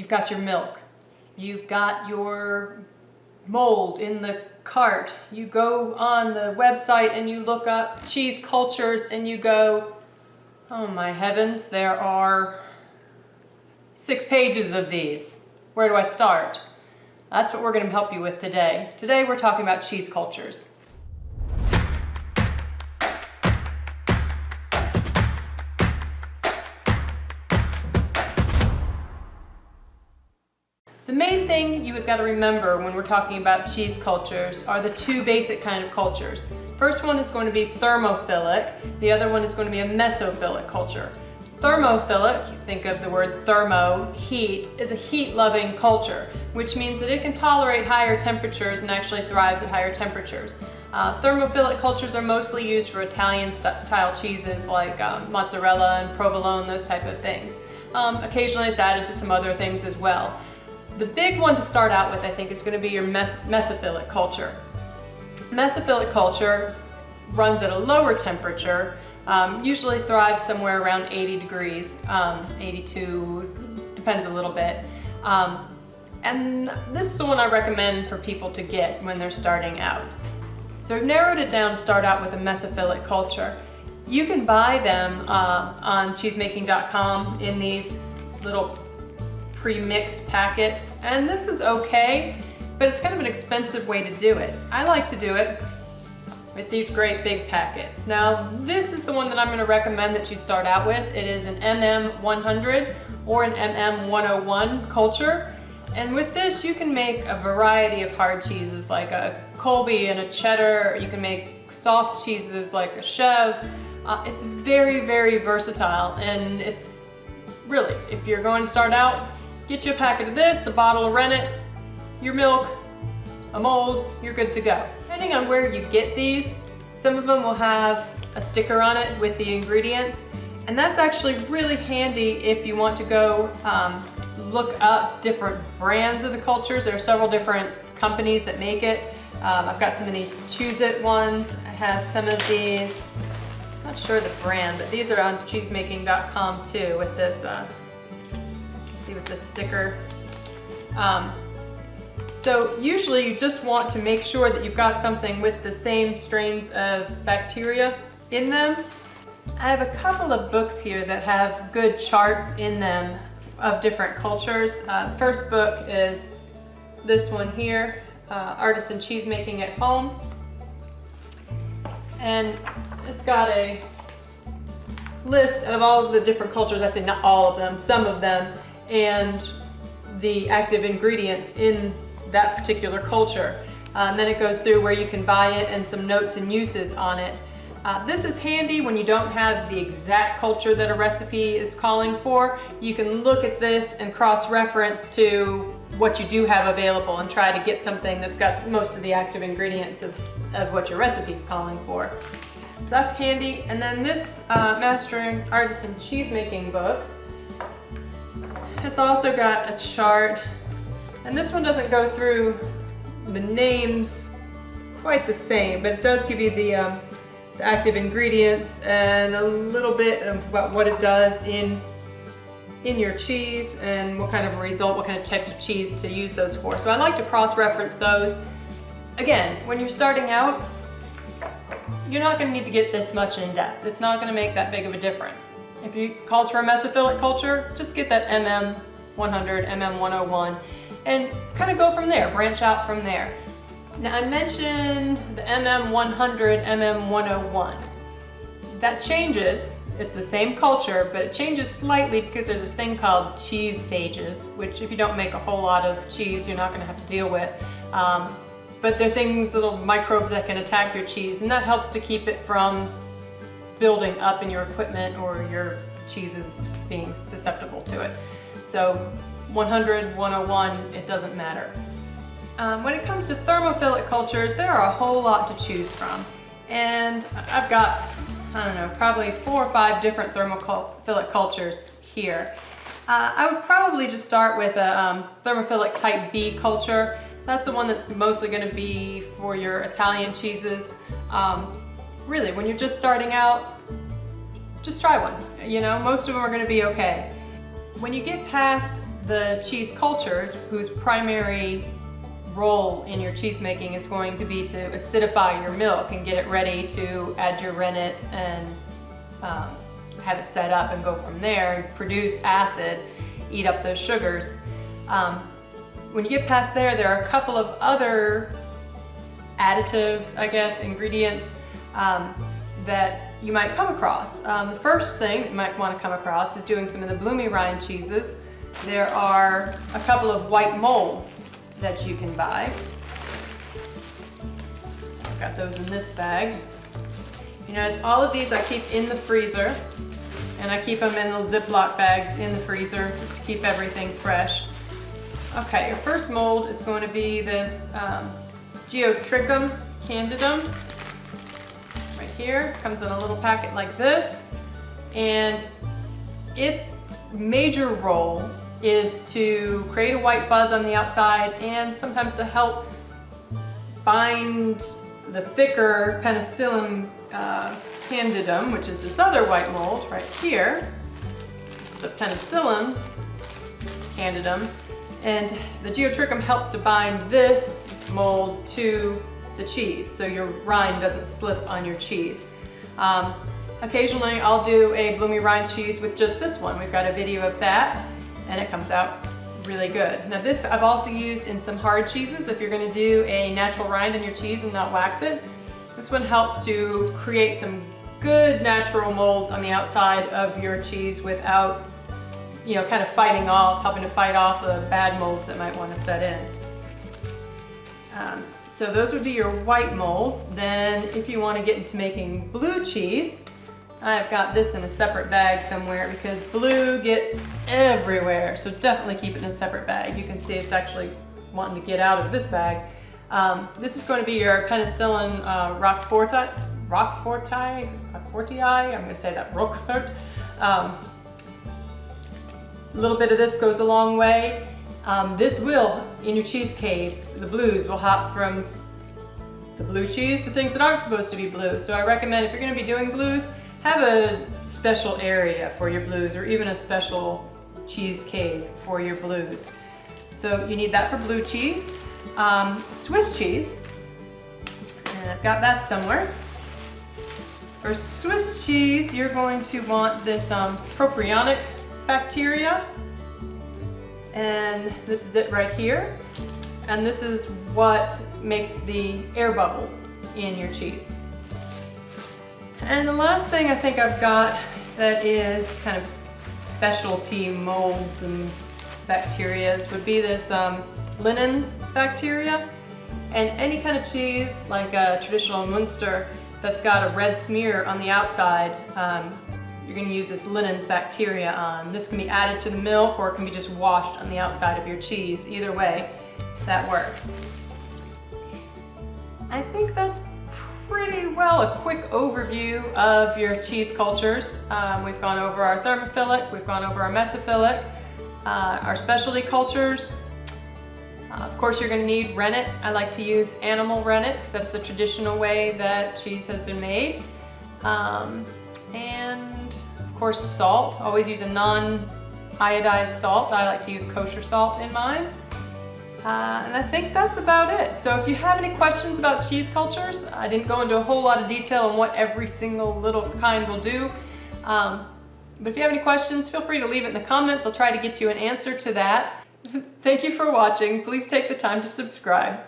You've got your milk. You've got your mold in the cart. You go on the website and you look up cheese cultures and you go, oh my heavens, there are 6 pages of these. Where do I start? That's what we're going to help you with today. Today we're talking about cheese cultures. The main thing you've got to remember when we're talking about cheese cultures are the 2 basic kind of cultures. First one is going to be thermophilic, the other one is going to be a mesophilic culture. Thermophilic, think of the word thermo, heat, is a heat-loving culture, which means that it can tolerate higher temperatures and actually thrives at higher temperatures. Thermophilic cultures are mostly used for Italian-style cheeses like mozzarella and provolone, those type of things. Occasionally it's added to some other things as well. The big one to start out with, I think, is going to be your Mesophilic culture. Mesophilic culture runs at a lower temperature, usually thrives somewhere around 80 degrees, 82, depends a little bit. And this is the one I recommend for people to get when they're starting out. So I've narrowed it down to start out with a Mesophilic culture. You can buy them on cheesemaking.com in these little pre-mixed packets, and this is okay, but it's kind of an expensive way to do it. I like to do it with these great big packets. Now this is the one that I'm going to recommend that you start out with. It is an MM100 or an MM101 culture, and with this you can make a variety of hard cheeses like a Colby and a cheddar. You can make soft cheeses like a Chev. It's very, very versatile, and it's really, if you're going to start out, get you a packet of this, a bottle of rennet, your milk, a mold, you're good to go. Depending on where you get these, some of them will have a sticker on it with the ingredients, and that's actually really handy if you want to go look up different brands of the cultures. There are several different companies that make it. I've got some of these Choose-It ones. I have some of these, not sure the brand, but these are on cheesemaking.com too with this with this sticker. So usually you just want to make sure that you've got something with the same strains of bacteria in them. I have a couple of books here that have good charts in them of different cultures. First book is this one here, Artisan Cheesemaking at Home. And it's got a list of all of the different cultures. I say not all of them, some of them, and the active ingredients in that particular culture. And then it goes through where you can buy it and some notes and uses on it. This is handy when you don't have the exact culture that a recipe is calling for. You can look at this and cross-reference to what you do have available and try to get something that's got most of the active ingredients of what your recipe is calling for. So that's handy. And then this Mastering Artisan Cheesemaking book, it's also got a chart, and this one doesn't go through the names quite the same, but it does give you the active ingredients and a little bit about what it does in your cheese and what kind of result, what kind of type of cheese to use those for. So I like to cross-reference those. Again, when you're starting out, you're not going to need to get this much in depth. It's not going to make that big of a difference. If it calls for a Mesophilic culture, just get that MM100, MM101, and kind of go from there, branch out from there. Now I mentioned the MM100, MM101. That changes. It's the same culture, but it changes slightly because there's this thing called cheese phages, which if you don't make a whole lot of cheese, you're not going to have to deal with. But they're things, little microbes that can attack your cheese, and that helps to keep it from building up in your equipment or your cheeses being susceptible to it. So 100, 101, it doesn't matter. When it comes to thermophilic cultures, there are a whole lot to choose from. And I've got, I don't know, probably 4 or 5 different thermophilic cultures here. I would probably just start with a thermophilic type B culture. That's the one that's mostly going to be for your Italian cheeses. Really, when you're just starting out, just try one. You know, most of them are going to be okay. When you get past the cheese cultures, whose primary role in your cheese making is going to be to acidify your milk and get it ready to add your rennet and have it set up and go from there and produce acid, eat up those sugars. When you get past there, there are a couple of other additives, I guess, ingredients that you might come across. The first thing that you might want to come across is doing some of the bloomy rind cheeses. There are a couple of white molds that you can buy. I've got those in this bag. You notice all of these I keep in the freezer, and I keep them in little Ziploc bags in the freezer just to keep everything fresh. Okay, your first mold is going to be this Geotrichum candidum. Right here, comes in a little packet like this, and its major role is to create a white fuzz on the outside and sometimes to help bind the thicker Penicillium candidum, which is this other white mold right here. This is the Penicillium candidum, and the Geotrichum helps to bind this mold to the cheese so your rind doesn't slip on your cheese. Occasionally I'll do a bloomy rind cheese with just this one. We've got a video of that, and it comes out really good. Now this I've also used in some hard cheeses. If you're going to do a natural rind in your cheese and not wax it, this one helps to create some good natural molds on the outside of your cheese without, you know, kind of helping to fight off the bad molds that might want to set in. So those would be your white molds. Then if you want to get into making blue cheese, I've got this in a separate bag somewhere because blue gets everywhere, so definitely keep it in a separate bag. You can see it's actually wanting to get out of this bag. This is going to be your Penicillium Roqueforti, I'm going to say that, Roquefort. A little bit of this goes a long way. This will, in your cheese cave, the blues will hop from the blue cheese to things that aren't supposed to be blue. So I recommend if you're going to be doing blues, have a special area for your blues, or even a special cheese cave for your blues. So you need that for blue cheese. Swiss cheese, and I've got that somewhere. For Swiss cheese, you're going to want this propionic bacteria, and this is it right here. And this is what makes the air bubbles in your cheese. And the last thing I think I've got that is kind of specialty molds and bacterias would be this Linens bacteria. And any kind of cheese, like a traditional Munster, that's got a red smear on the outside, you're going to use this Linens bacteria on. This can be added to the milk, or it can be just washed on the outside of your cheese. Either way, that works. I think that's pretty well a quick overview of your cheese cultures. We've gone over our thermophilic, we've gone over our mesophilic, our specialty cultures. Of course, you're going to need rennet. I like to use animal rennet because that's the traditional way that cheese has been made. And of course, salt. Always use a non-iodized salt. I like to use kosher salt in mine. And I think that's about it. So if you have any questions about cheese cultures, I didn't go into a whole lot of detail on what every single little kind will do. But if you have any questions, feel free to leave it in the comments. I'll try to get you an answer to that. Thank you for watching. Please take the time to subscribe.